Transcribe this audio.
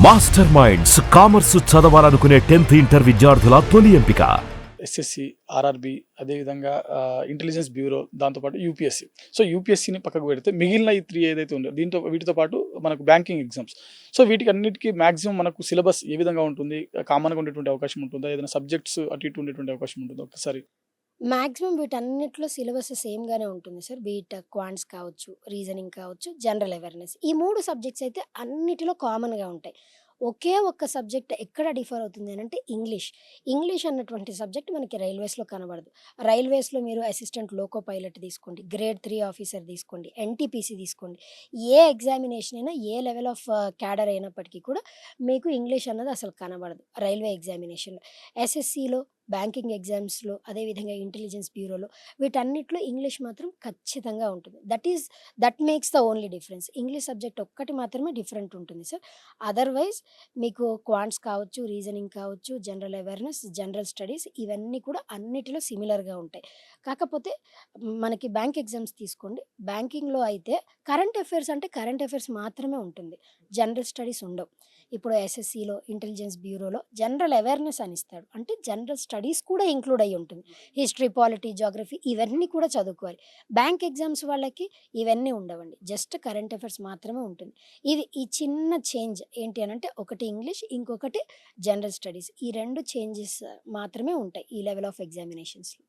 Master minds commerce చదవాలనుకునే 10th inter విద్యార్థుల తొలి ఎంపిక. ఎస్ఎస్సి, ఆర్ఆర్బి, అదేవిధంగా ఇంటెలిజెన్స్ బ్యూరో, దాంతోపాటు యూపీఎస్సి. సో యూపీఎస్సిని పక్కకు పెడితే మిగిలిన ఈ 3 ఏదైతే ఉందో వీటితో పాటు మనకు బ్యాంకింగ్ ఎగ్జామ్స్. సో వీటికి అన్నిటికీ మ్యాక్సిమం మనకు సిలబస్ ఏ విధంగా ఉంటుంది? కామన్‌గా ఉండేటువంటి అవకాశం ఉంటుందా? ఏదైనా సబ్జెక్ట్స్ అటు ఇటు ఉండేటువంటి అవకాశం ఉంటుందా? ఒక్కసారి మాక్సిమం వీటన్నిటిలో సిలబస్ సేమ్‌గానే ఉంటుంది సార్. క్వాంట్స్ కావచ్చు, రీజనింగ్ కావచ్చు, జనరల్ అవేర్‌నెస్. ఈ 3 సబ్జెక్ట్స్ అయితే అన్నిటిలో కామన్‌గా ఉంటాయి. ఒకే ఒక్క సబ్జెక్ట్ ఎక్కడ డిఫర్ అవుతుంది అనంటే ఇంగ్లీష్. ఇంగ్లీష్ అన్నటువంటి సబ్జెక్ట్ మనకి రైల్వేస్‌లో కనబడదు. రైల్వేస్‌లో మీరు అసిస్టెంట్ లోకో పైలట్ తీసుకోండి, గ్రేడ్ 3 ఆఫీసర్ తీసుకోండి, ఎన్‌టీపీసీ తీసుకోండి. ఏ ఎగ్జామినేషన్ అయినా ఏ లెవెల్ ఆఫ్ క్యాడర్ అయినప్పటికీ కూడా మీకు ఇంగ్లీష్ అన్నది అసలు కనబడదు రైల్వే ఎగ్జామినేషన్‌లో. ఎస్ఎస్‌సిలో, బ్యాంకింగ్ ఎగ్జామ్స్‌లో, అదేవిధంగా ఇంటెలిజెన్స్ బ్యూరోలో వీటన్నిటిలో ఇంగ్లీష్ మాత్రం ఖచ్చితంగా ఉంటుంది. That makes the only difference. English subject ఒక్కటి మాత్రమే డిఫరెంట్ ఉంటుంది సార్. అదర్‌వైజ్ మీకు క్వాంట్స్ కావచ్చు, రీజనింగ్ కావచ్చు, జనరల్ అవేర్‌నెస్, జనరల్ స్టడీస్ ఇవన్నీ కూడా అన్నిటిలో సిమిలర్‌గా ఉంటాయి. కాకపోతే మనకి బ్యాంక్ ఎగ్జామ్స్ తీసుకోండి. బ్యాంకింగ్‌లో అయితే కరెంట్ అఫైర్స్ అంటే కరెంట్ అఫైర్స్ మాత్రమే ఉంటుంది. జనరల్ స్టడీస్ ఉండవు. ఇప్పుడు ఎస్ఎస్‌సిలో, ఇంటెలిజెన్స్ బ్యూరోలో జనరల్ అవేర్‌నెస్ అని ఇస్తాడు. అంటే జనరల్ స్టడీస్ కూడా ఇంక్లూడ్ అయ్యి ఉంటుంది. హిస్టరీ, పాలిటీ, జియోగ్రఫీ ఇవన్నీ కూడా చదువుకోవాలి. బ్యాంక్ ఎగ్జామ్స్ వాళ్ళకి ఇవన్నీ ఉండవండి. జస్ట్ కరెంట్ అఫైర్స్ మాత్రమే ఉంటుంది. ఈ చిన్న చేంజ్ ఏంటి అనంటే ఒకటి ఇంగ్లీష్, ఇంకొకటి జనరల్ స్టడీస్. ఈ 2 చేంజెస్ మాత్రమే ఉంటాయి ఈ లెవెల్ ఆఫ్ ఎగ్జామినేషన్స్‌లో.